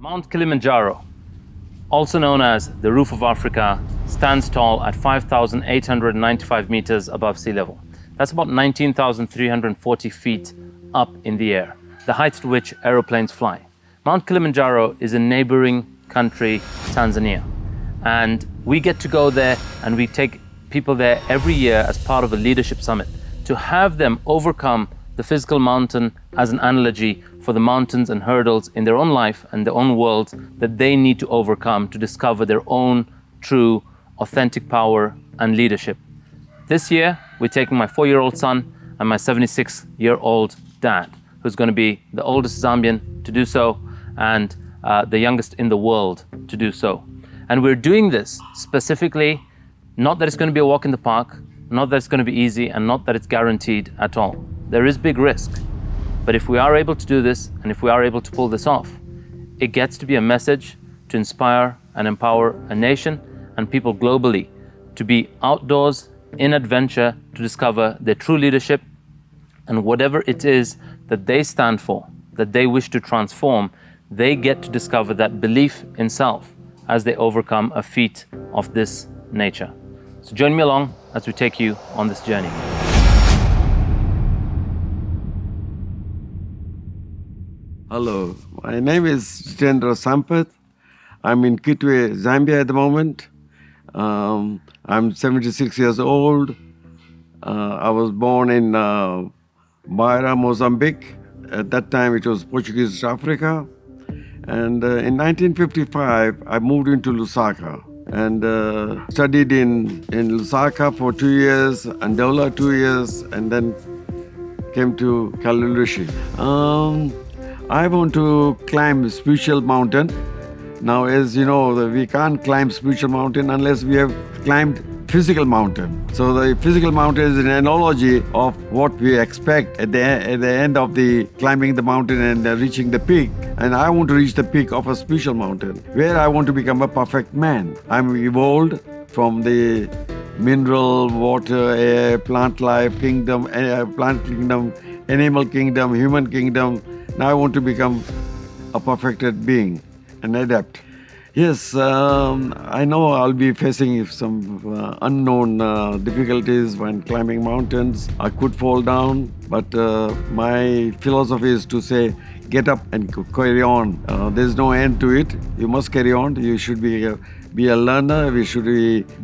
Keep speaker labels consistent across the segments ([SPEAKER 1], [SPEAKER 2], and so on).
[SPEAKER 1] Mount Kilimanjaro, also known as the roof of Africa, stands tall at 5,895 meters above sea level. That's about 19,340 feet up in the air, the height to which aeroplanes fly. Mount Kilimanjaro is a neighboring country, Tanzania. And we get to go there and we take people there every year as part of a leadership summit to have them overcome the physical mountain as an analogy for the mountains and hurdles in their own life and their own world that they need to overcome to discover their own true, authentic power and leadership. This year, we're taking my 4-year-old son and my 76-year-old dad, who's going to be the oldest Zambian to do so and the youngest in the world to do so. And we're doing this specifically, not that it's going to be a walk in the park, not that it's going to be easy, and not that it's guaranteed at all. There is big risk. But if we are able to do this, and if we are able to pull this off, it gets to be a message to inspire and empower a nation and people globally to be outdoors in adventure to discover their true leadership and whatever it is that they stand for, that they wish to transform, they get to discover that belief in self as they overcome a feat of this nature. So join me along as we take you on this journey.
[SPEAKER 2] Hello, my name is Jitendra Sampath. I'm in Kitwe, Zambia at the moment. I'm 76 years old. I was born in Beira, Mozambique. At that time it was Portuguese East Africa. And in 1955, I moved into Lusaka and studied in Lusaka for 2 years, Andola 2 years, and then came to Kalulushi. I want to climb spiritual mountain. Now, as you know, we can't climb spiritual mountain unless we have climbed physical mountain. So the physical mountain is an analogy of what we expect at the end of the climbing the mountain and reaching the peak. And I want to reach the peak of a spiritual mountain, where I want to become a perfect man. I'm evolved from the mineral, water, air, plant life kingdom, plant kingdom, animal kingdom, human kingdom. Now I want to become a perfected being and adapt. Yes, I know I'll be facing some unknown difficulties when climbing mountains. I could fall down, but my philosophy is to say, get up and carry on. There's no end to it. You must carry on. You should be a learner. We should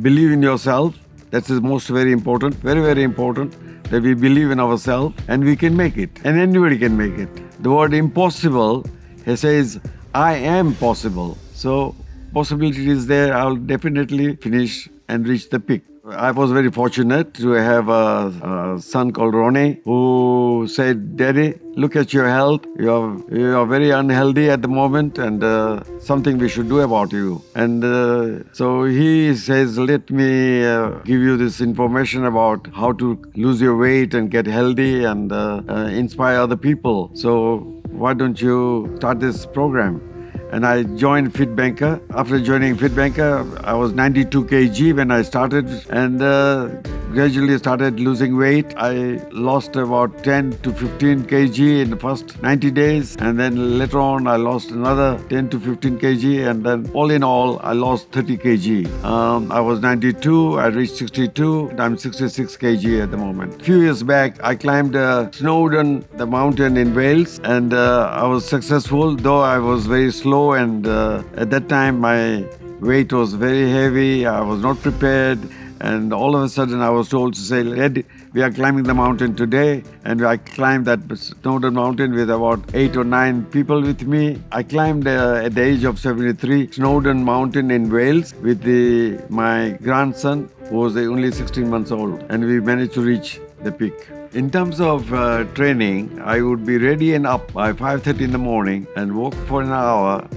[SPEAKER 2] believe in yourself. That is most very important, very, very important, that we believe in ourselves and we can make it. And anybody can make it. The word impossible, he says, I am possible. So possibility is there. I'll definitely finish and reach the peak. I was very fortunate to have a son called Ronnie who said, Daddy, look at your health. You are very unhealthy at the moment and something we should do about you. And so he says, let me give you this information about how to lose your weight and get healthy and inspire other people. So why don't you start this program? And I joined fitbanker. After joining fitbanker, I was 92 kg when I started and gradually started losing weight. I lost about 10 to 15 kg in the first 90 days. And then later on, I lost another 10 to 15 kg. And then all in all, I lost 30 kg. I was 92, I reached 62. I'm 66 kg at the moment. A few years back, I climbed Snowdon, the mountain in Wales. And I was successful, though I was very slow. And at that time, my weight was very heavy. I was not prepared. And all of a sudden, I was told to say, Ed, we are climbing the mountain today. And I climbed that Snowdon mountain with about 8 or 9 people with me. I climbed at the age of 73, Snowdon mountain in Wales with my grandson, who was only 16 months old. And we managed to reach the peak. In terms of training, I would be ready and up by 5:30 in the morning and walk for an hour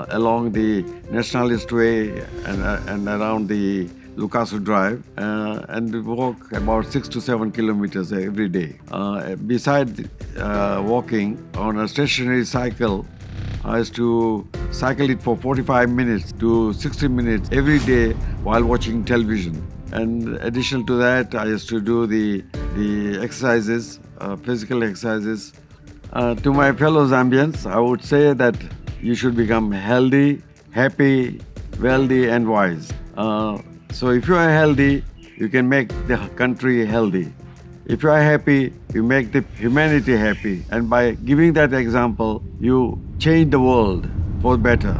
[SPEAKER 2] along the Nationalist Way and around the Lucasso Drive and walk about 6 to 7 kilometers every day. Besides walking on a stationary cycle, I used to cycle it for 45 minutes to 60 minutes every day while watching television. And additional to that, I used to do the exercises, physical exercises. To my fellow Zambians, I would say that you should become healthy, happy, wealthy, and wise. So if you are healthy, you can make the country healthy. If you are happy, you make the humanity happy. And by giving that example, you change the world for better.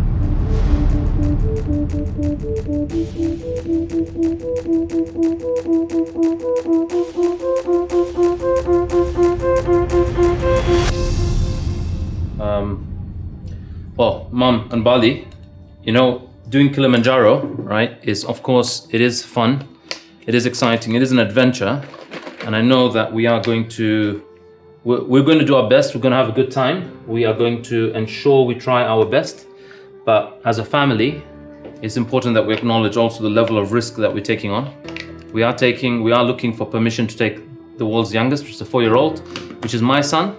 [SPEAKER 1] Well, Mom and Bali, doing Kilimanjaro, right, is, of course, it is fun, it is exciting, it is an adventure, and I know that we're going to do our best, we're going to have a good time, we are going to ensure we try our best, but as a family, it's important that we acknowledge also the level of risk that we're taking on. We are looking for permission to take the world's youngest, which is a 4-year-old, which is my son,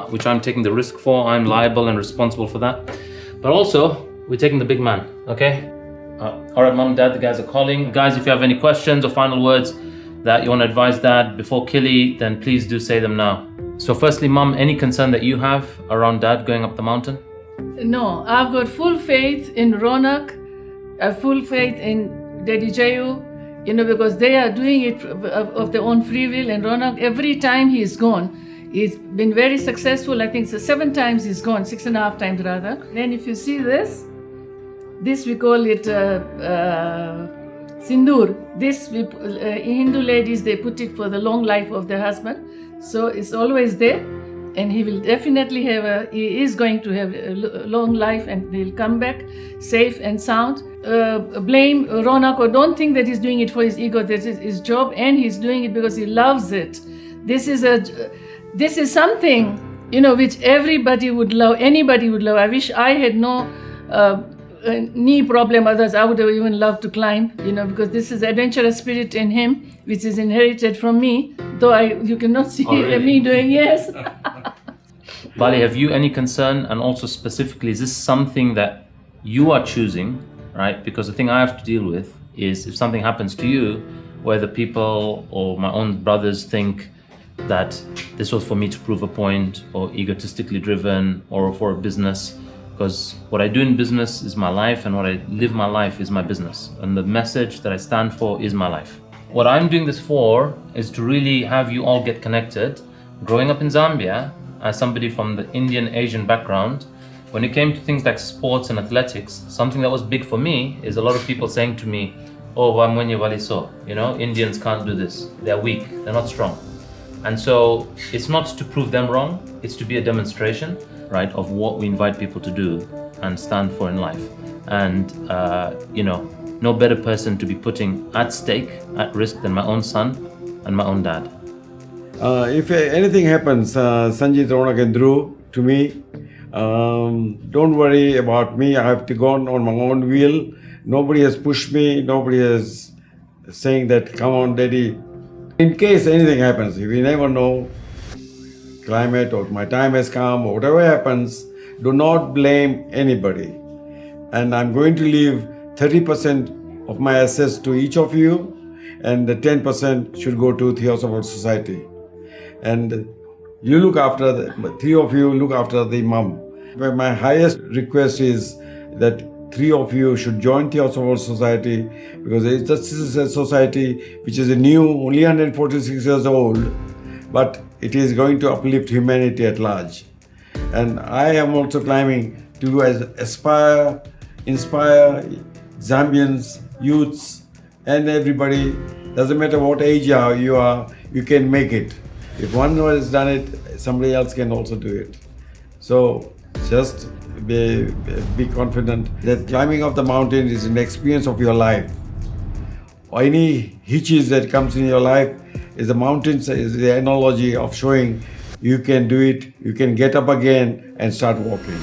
[SPEAKER 1] which I'm taking the risk for. I'm liable and responsible for that. But also, we're taking the big man, okay? All right, Mom, Dad, the guys are calling. Guys, if you have any questions or final words that you want to advise Dad before Kili, then please do say them now. So firstly, Mom, any concern that you have around Dad going up the mountain?
[SPEAKER 3] No, I've got full faith in Ronak, full faith in Daddy Jayu, because they are doing it of their own free will. And Ronak, every time he's gone, he's been very successful. I think so 7 times he's gone, 6.5 times rather. Then if you see this we call it sindoor. This Hindu ladies, they put it for the long life of their husband. So it's always there. And he will definitely he is going to have a long life, and he'll come back safe and sound. Blame Ronak, or don't think that he's doing it for his ego. This is his job, and he's doing it because he loves it. This is something, which everybody would love, anybody would love. I wish I had no knee problem, others I would have even loved to climb, because this is adventurous spirit in him, which is inherited from me, though you cannot see me doing, yes.
[SPEAKER 1] Bali, have you any concern, and also specifically, is this something that you are choosing, right? Because the thing I have to deal with is if something happens to you, whether people or my own brothers think that this was for me to prove a point, or egotistically driven, or for a business. Because what I do in business is my life, and what I live my life is my business. And the message that I stand for is my life. What I'm doing this for is to really have you all get connected. Growing up in Zambia, as somebody from the Indian Asian background, when it came to things like sports and athletics, something that was big for me is a lot of people saying to me, oh, Wamwenye Waliso, Indians can't do this. They're weak, they're not strong. And so it's not to prove them wrong, it's to be a demonstration, right, of what we invite people to do and stand for in life. And, no better person to be putting at stake, at risk, than my own son and my own dad.
[SPEAKER 2] If anything happens, Sanjit, Ronak and Dhruv, to me, don't worry about me. I have to go on my own wheel. Nobody has pushed me. Nobody is saying that, come on, Daddy. In case anything happens, we never know, climate or my time has come or whatever happens, do not blame anybody. And I'm going to leave 30% of my assets to each of you, and the 10% should go to Theosophical Society. And you look after, the 3 of you look after the mom. But my highest request is that 3 of you should join Theosophical Society, because this is a society which is new, only 146 years old, but it is going to uplift humanity at large. And I am also climbing to inspire Zambians, youths, and everybody. Doesn't matter what age you are, you can make it. If one has done it, somebody else can also do it. So just be confident that climbing of the mountain is an experience of your life. Any hitches that comes in your life is the mountains is the analogy of showing you can do it, you can get up again and start walking.